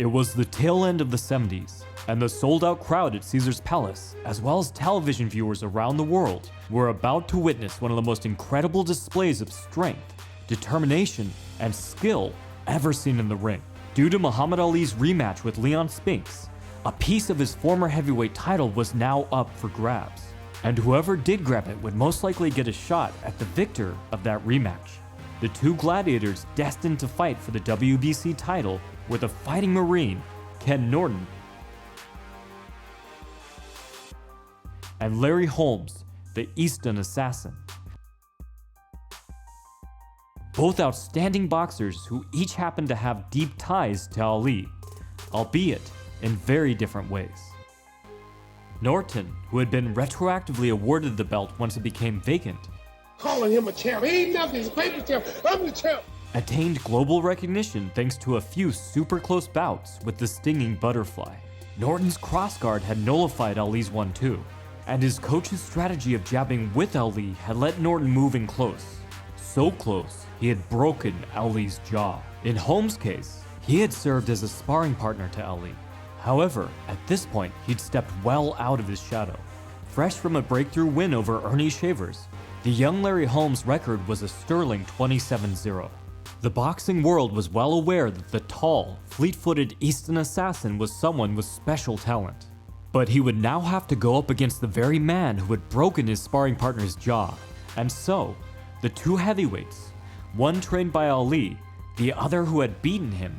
It was the tail end of the 70s, and the sold-out crowd at Caesar's Palace, as well as television viewers around the world, were about to witness one of the most incredible displays of strength, determination, and skill ever seen in the ring. Due to Muhammad Ali's rematch with Leon Spinks, a piece of his former heavyweight title was now up for grabs, and whoever did grab it would most likely get a shot at the victor of that rematch. The two gladiators destined to fight for the WBC title were the Fighting Marine, Ken Norton, and Larry Holmes, the Easton Assassin. Both outstanding boxers who each happened to have deep ties to Ali, albeit in very different ways. Norton, who had been retroactively awarded the belt once it became vacant, calling him a champ. He ain't nothing, he's a paper champ. I'm the champ. Attained global recognition thanks to a few super close bouts with the stinging butterfly. Norton's crossguard had nullified Ali's 1-2, and his coach's strategy of jabbing with Ali had let Norton move in close. So close, he had broken Ali's jaw. In Holmes' case, he had served as a sparring partner to Ali. However, at this point, he'd stepped well out of his shadow. Fresh from a breakthrough win over Ernie Shavers, the young Larry Holmes' record was a sterling 27-0. The boxing world was well aware that the tall, fleet-footed Easton Assassin was someone with special talent. But he would now have to go up against the very man who had broken his sparring partner's jaw. And so, the two heavyweights, one trained by Ali, the other who had beaten him,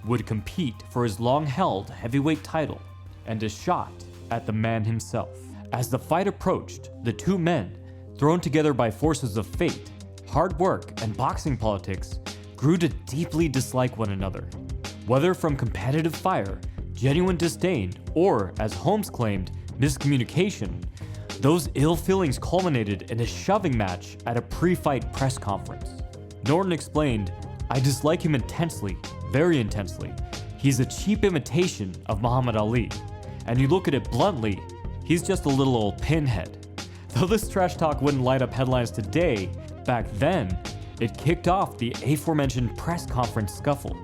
would compete for his long-held heavyweight title and a shot at the man himself. As the fight approached, the two men, thrown together by forces of fate, hard work, and boxing politics, grew to deeply dislike one another. Whether from competitive fire, genuine disdain, or, as Holmes claimed, miscommunication, those ill feelings culminated in a shoving match at a pre-fight press conference. Norton explained, "I dislike him intensely, very intensely. He's a cheap imitation of Muhammad Ali. And you look at it bluntly, he's just a little old pinhead." Though this trash talk wouldn't light up headlines today, back then, it kicked off the aforementioned press conference scuffle.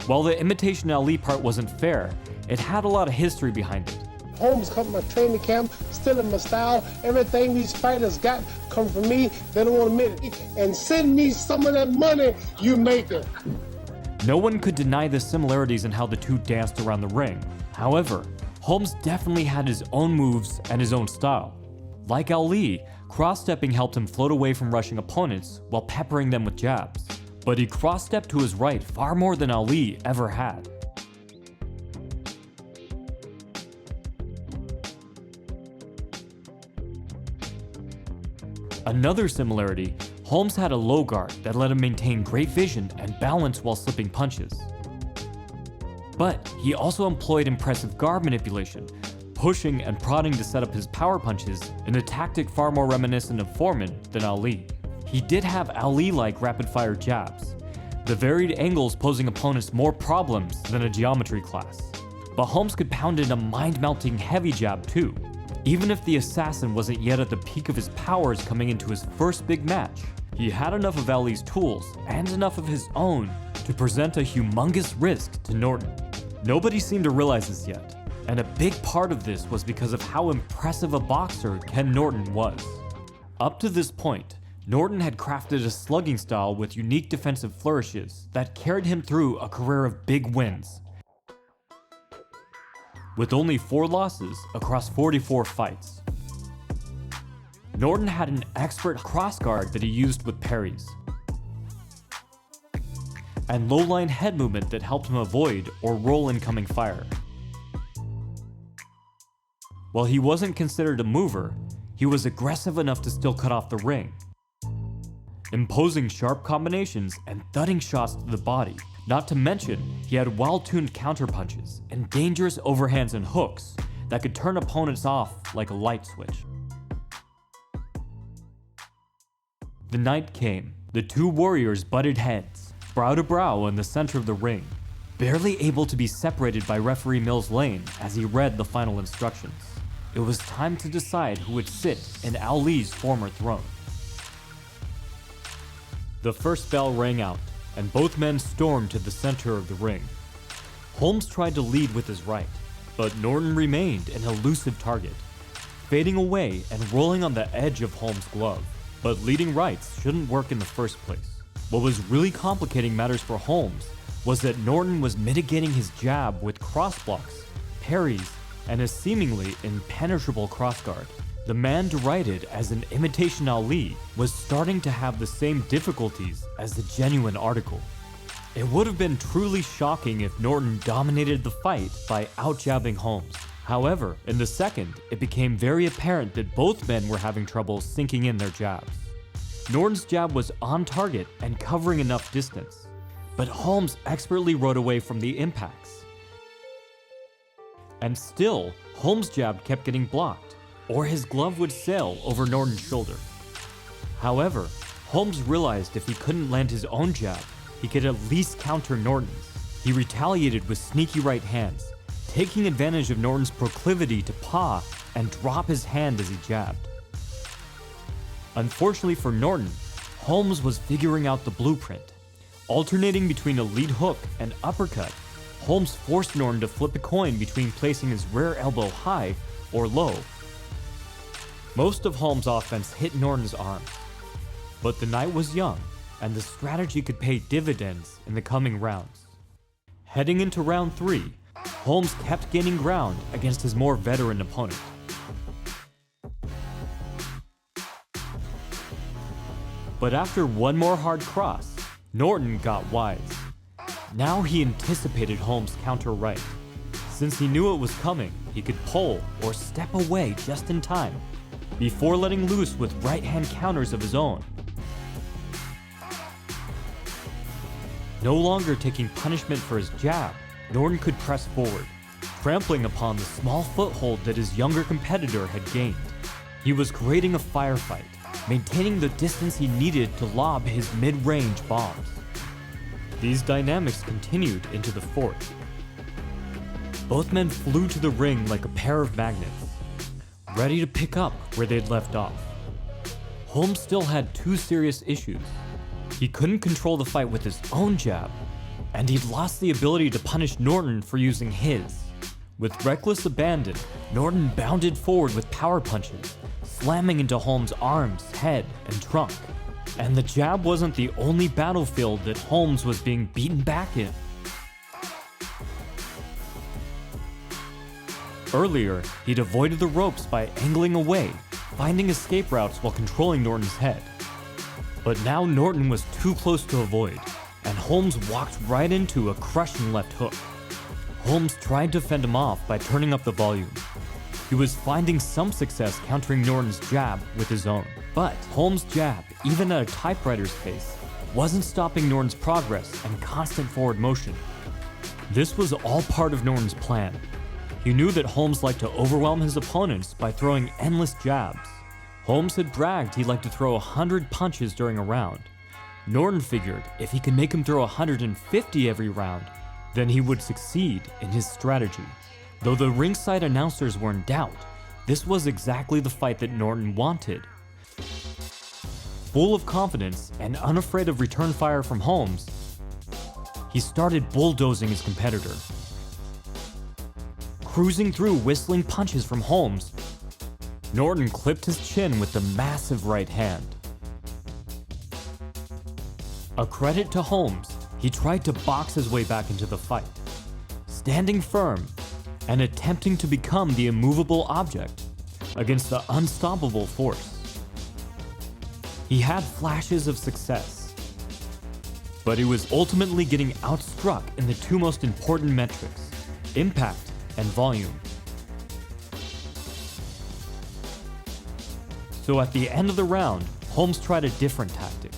While the imitation Ali part wasn't fair, it had a lot of history behind it. Holmes come to my training camp, stealing my style. Everything these fighters got come from me. They don't want to admit it. And send me some of that money you making. No one could deny the similarities in how the two danced around the ring. However, Holmes definitely had his own moves and his own style. Like Ali, cross-stepping helped him float away from rushing opponents while peppering them with jabs. But he cross-stepped to his right far more than Ali ever had. Another similarity, Holmes had a low guard that let him maintain great vision and balance while slipping punches. But he also employed impressive guard manipulation, pushing and prodding to set up his power punches in a tactic far more reminiscent of Foreman than Ali. He did have Ali-like rapid-fire jabs, the varied angles posing opponents more problems than a geometry class. But Holmes could pound in a mind-melting heavy jab too. Even if the assassin wasn't yet at the peak of his powers coming into his first big match, he had enough of Ali's tools and enough of his own to present a humongous risk to Norton. Nobody seemed to realize this yet, and a big part of this was because of how impressive a boxer Ken Norton was. Up to this point, Norton had crafted a slugging style with unique defensive flourishes that carried him through a career of big wins. With only 4 losses across 44 fights. Norton had an expert crossguard that he used with parries, and low-line head movement that helped him avoid or roll incoming fire. While he wasn't considered a mover, he was aggressive enough to still cut off the ring, imposing sharp combinations and thudding shots to the body. Not to mention, he had well-tuned counterpunches and dangerous overhands and hooks that could turn opponents off like a light switch. The night came. The two warriors butted heads, brow to brow in the center of the ring, barely able to be separated by referee Mills Lane as he read the final instructions. It was time to decide who would sit in Ali's former throne. The first bell rang out, and both men stormed to the center of the ring. Holmes tried to lead with his right, but Norton remained an elusive target, fading away and rolling on the edge of Holmes' glove. But leading rights shouldn't work in the first place. What was really complicating matters for Holmes was that Norton was mitigating his jab with cross blocks, parries, and a seemingly impenetrable crossguard. The man derided as an imitation Ali was starting to have the same difficulties as the genuine article. It would have been truly shocking if Norton dominated the fight by out-jabbing Holmes. However, in the second, it became very apparent that both men were having trouble sinking in their jabs. Norton's jab was on target and covering enough distance, but Holmes expertly rode away from the impacts. And still, Holmes' jab kept getting blocked, or his glove would sail over Norton's shoulder. However, Holmes realized if he couldn't land his own jab, he could at least counter Norton's. He retaliated with sneaky right hands, taking advantage of Norton's proclivity to paw and drop his hand as he jabbed. Unfortunately for Norton, Holmes was figuring out the blueprint. Alternating between a lead hook and uppercut, Holmes forced Norton to flip a coin between placing his rear elbow high or low. Most of Holmes' offense hit Norton's arms, but the night was young, and the strategy could pay dividends in the coming rounds. Heading into round 3, Holmes kept gaining ground against his more veteran opponent. But after one more hard cross, Norton got wise. Now he anticipated Holmes' counter right. Since he knew it was coming, he could pull or step away just in time, before letting loose with right-hand counters of his own. No longer taking punishment for his jab, Norton could press forward, trampling upon the small foothold that his younger competitor had gained. He was creating a firefight, maintaining the distance he needed to lob his mid-range bombs. These dynamics continued into the fourth. Both men flew to the ring like a pair of magnets, ready to pick up where they'd left off. Holmes still had two serious issues. He couldn't control the fight with his own jab, and he'd lost the ability to punish Norton for using his. With reckless abandon, Norton bounded forward with power punches, slamming into Holmes' arms, head, and trunk. And the jab wasn't the only battlefield that Holmes was being beaten back in. Earlier, he'd avoided the ropes by angling away, finding escape routes while controlling Norton's head. But now Norton was too close to avoid, and Holmes walked right into a crushing left hook. Holmes tried to fend him off by turning up the volume. He was finding some success countering Norton's jab with his own. But Holmes' jab, even at a typewriter's pace, wasn't stopping Norton's progress and constant forward motion. This was all part of Norton's plan. He knew that Holmes liked to overwhelm his opponents by throwing endless jabs. Holmes had bragged he liked to throw 100 punches during a round. Norton figured if he could make him throw 150 every round, then he would succeed in his strategy. Though the ringside announcers were in doubt, this was exactly the fight that Norton wanted. Full of confidence and unafraid of return fire from Holmes, he started bulldozing his competitor. Cruising through whistling punches from Holmes, Norton clipped his chin with the massive right hand. A credit to Holmes, he tried to box his way back into the fight, standing firm and attempting to become the immovable object against the unstoppable force. He had flashes of success, but he was ultimately getting outstruck in the two most important metrics, impact and volume. So at the end of the round, Holmes tried a different tactic,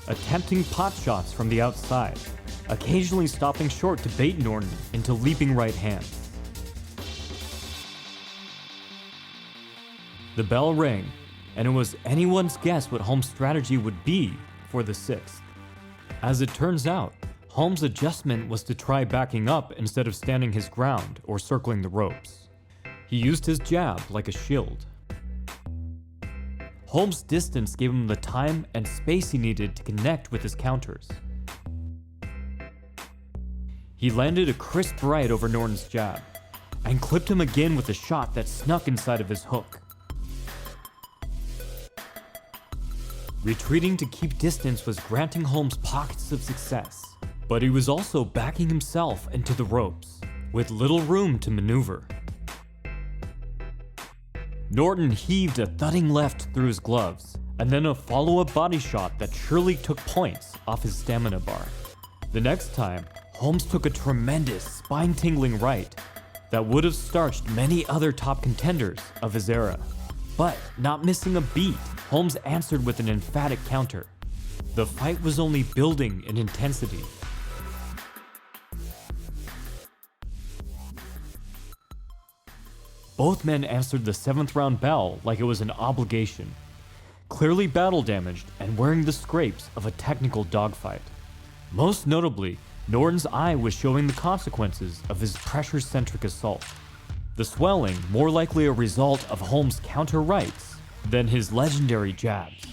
attempting pot shots from the outside, occasionally stopping short to bait Norton into leaping right hands. The bell rang, and it was anyone's guess what Holmes' strategy would be for the sixth. As it turns out, Holmes' adjustment was to try backing up instead of standing his ground or circling the ropes. He used his jab like a shield. Holmes' distance gave him the time and space he needed to connect with his counters. He landed a crisp right over Norton's jab, and clipped him again with a shot that snuck inside of his hook. Retreating to keep distance was granting Holmes pockets of success, but he was also backing himself into the ropes, with little room to maneuver. Norton heaved a thudding left through his gloves, and then a follow-up body shot that surely took points off his stamina bar. The next time, Holmes took a tremendous, spine-tingling right that would have starched many other top contenders of his era. But not missing a beat, Holmes answered with an emphatic counter. The fight was only building in intensity. Both men answered the 7th round bell like it was an obligation, clearly battle damaged and wearing the scrapes of a technical dogfight. Most notably, Norton's eye was showing the consequences of his pressure-centric assault. The swelling more likely a result of Holmes' counter rights than his legendary jabs.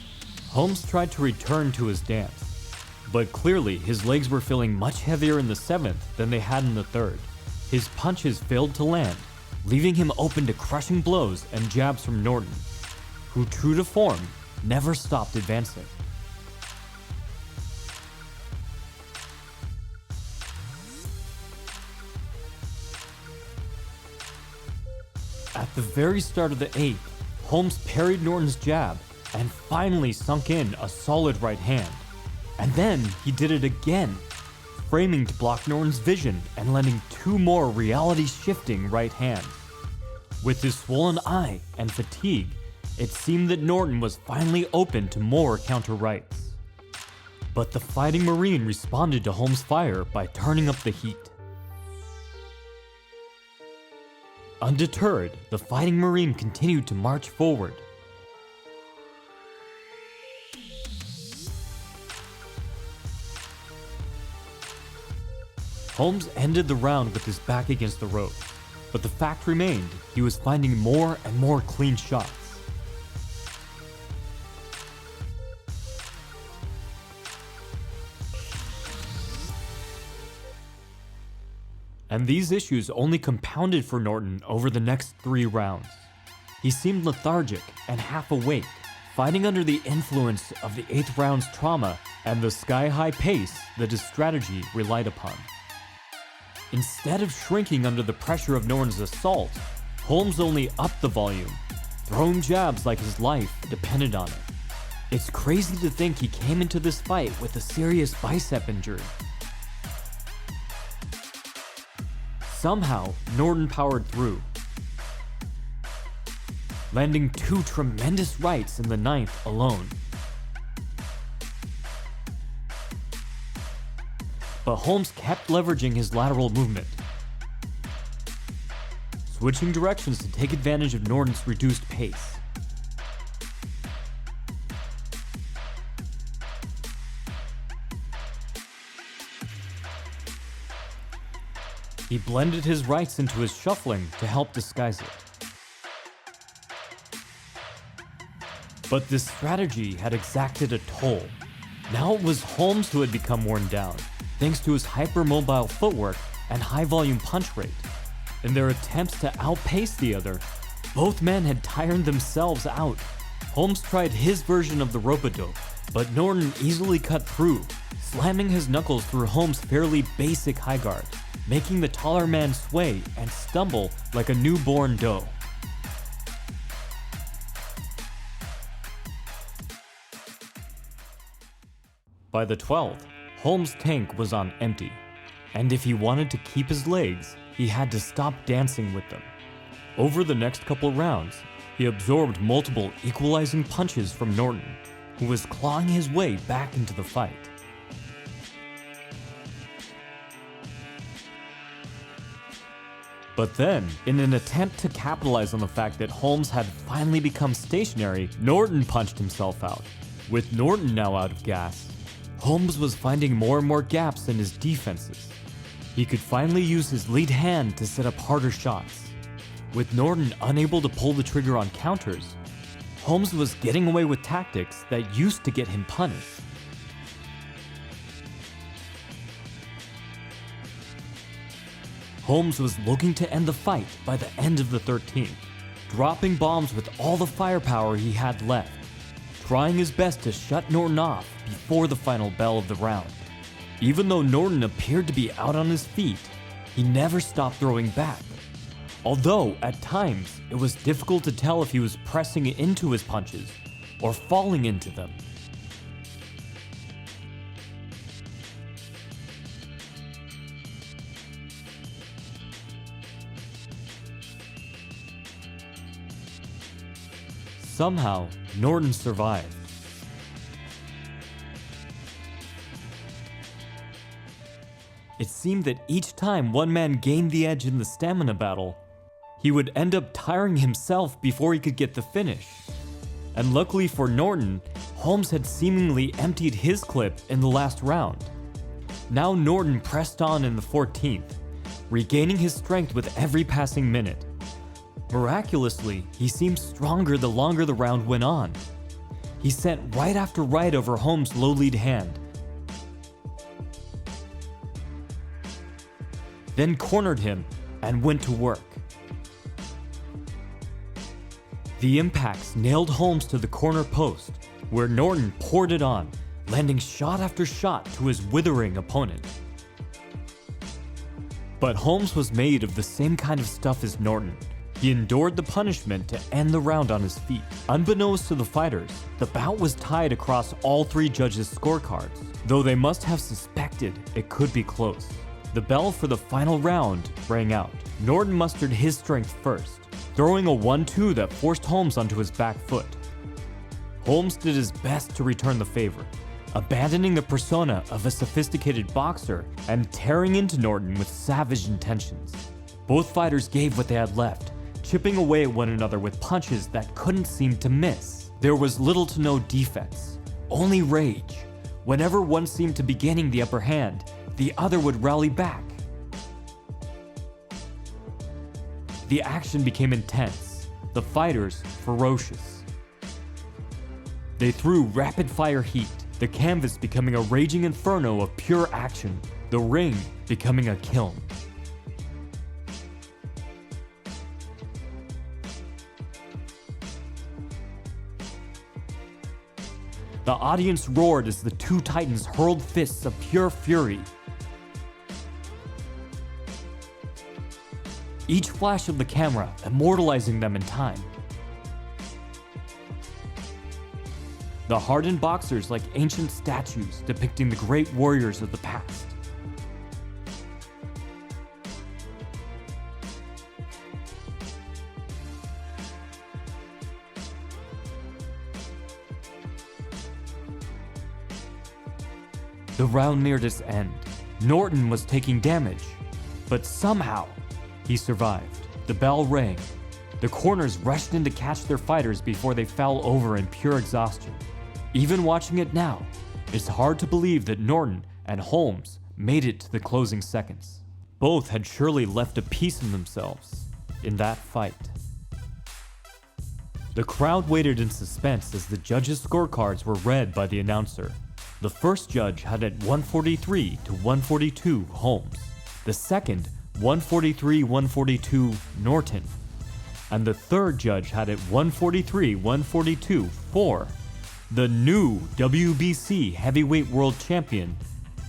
Holmes tried to return to his dance, but clearly his legs were feeling much heavier in the 7th than they had in the 3rd. His punches failed to land, leaving him open to crushing blows and jabs from Norton, who, true to form, never stopped advancing. At the very start of the 8th, Holmes parried Norton's jab and finally sunk in a solid right hand. And then he did it again, framing to block Norton's vision and landing 2 more reality-shifting right hands. With his swollen eye and fatigue, it seemed that Norton was finally open to more counter rights. But the Fighting Marine responded to Holmes' fire by turning up the heat. Undeterred, the Fighting Marine continued to march forward. Holmes ended the round with his back against the rope, but the fact remained he was finding more and more clean shots. And these issues only compounded for Norton over the next 3 rounds. He seemed lethargic and half awake, fighting under the influence of the 8th round's trauma and the sky-high pace that his strategy relied upon. Instead of shrinking under the pressure of Norton's assault, Holmes only upped the volume, throwing jabs like his life depended on it. It's crazy to think he came into this fight with a serious bicep injury. Somehow, Norton powered through, landing 2 tremendous rights in the 9th alone. But Holmes kept leveraging his lateral movement, switching directions to take advantage of Norton's reduced pace. He blended his rights into his shuffling to help disguise it. But this strategy had exacted a toll. Now it was Holmes who had become worn down, thanks to his hypermobile footwork and high-volume punch rate. In their attempts to outpace the other, both men had tired themselves out. Holmes tried his version of the rope-a-dope, but Norton easily cut through, slamming his knuckles through Holmes' fairly basic high guard, making the taller man sway and stumble like a newborn doe. By the 12th, Holmes' tank was on empty, and if he wanted to keep his legs, he had to stop dancing with them. Over the next couple rounds, he absorbed multiple equalizing punches from Norton, who was clawing his way back into the fight. But then, in an attempt to capitalize on the fact that Holmes had finally become stationary, Norton punched himself out. With Norton now out of gas, Holmes was finding more and more gaps in his defenses. He could finally use his lead hand to set up harder shots. With Norton unable to pull the trigger on counters, Holmes was getting away with tactics that used to get him punished. Holmes was looking to end the fight by the end of the 13th, dropping bombs with all the firepower he had left, trying his best to shut Norton off before the final bell of the round. Even though Norton appeared to be out on his feet, he never stopped throwing back. Although, at times, it was difficult to tell if he was pressing into his punches or falling into them. Somehow, Norton survived. It seemed that each time one man gained the edge in the stamina battle, he would end up tiring himself before he could get the finish. And luckily for Norton, Holmes had seemingly emptied his clip in the last round. Now Norton pressed on in the 14th, regaining his strength with every passing minute. Miraculously, he seemed stronger the longer the round went on. He sent right after right over Holmes' low lead hand, then cornered him and went to work. The impacts nailed Holmes to the corner post, where Norton poured it on, landing shot after shot to his withering opponent. But Holmes was made of the same kind of stuff as Norton. He endured the punishment to end the round on his feet. Unbeknownst to the fighters, the bout was tied across all three judges' scorecards, though they must have suspected it could be close. The bell for the final round rang out. Norton mustered his strength first, throwing a 1-2 that forced Holmes onto his back foot. Holmes did his best to return the favor, abandoning the persona of a sophisticated boxer and tearing into Norton with savage intentions. Both fighters gave what they had left, chipping away at one another with punches that couldn't seem to miss. There was little to no defense, only rage. Whenever one seemed to be gaining the upper hand, the other would rally back. The action became intense, the fighters ferocious. They threw rapid-fire heat, the canvas becoming a raging inferno of pure action, the ring becoming a kiln. The audience roared as the two titans hurled fists of pure fury. Each flash of the camera immortalizing them in time. The hardened boxers like ancient statues depicting the great warriors of the past. The round neared its end. Norton was taking damage, but somehow he survived. The bell rang. The corners rushed in to catch their fighters before they fell over in pure exhaustion. Even watching it now, it's hard to believe that Norton and Holmes made it to the closing seconds. Both had surely left a piece in themselves in that fight. The crowd waited in suspense as the judges' scorecards were read by the announcer. The first judge had it 143 to 142 Holmes. The second, 143-142 Norton. And the third judge had it 143-142 for the new WBC heavyweight world champion,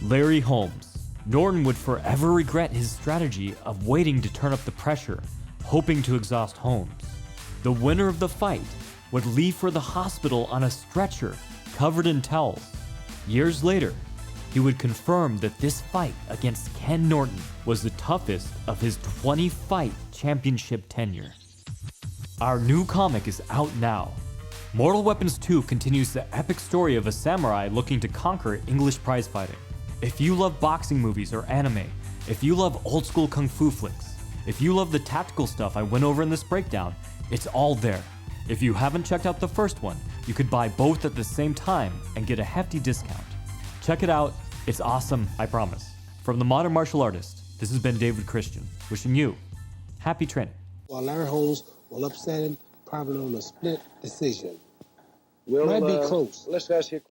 Larry Holmes. Norton would forever regret his strategy of waiting to turn up the pressure, hoping to exhaust Holmes. The winner of the fight would leave for the hospital on a stretcher covered in towels. Years later, he would confirm that this fight against Ken Norton was the toughest of his 20-fight championship tenure. Our new comic is out now. Mortal Weapons 2 continues the epic story of a samurai looking to conquer English prize fighting. If you love boxing movies or anime, if you love old school kung fu flicks, if you love the tactical stuff I went over in this breakdown, it's all there. If you haven't checked out the first one, you could buy both at the same time and get a hefty discount. Check it out, it's awesome, I promise. From the Modern Martial Artist, this has been David Christian, wishing you happy training. While Larry Holmes will upset him, probably on a split decision. Might be close. Let's ask you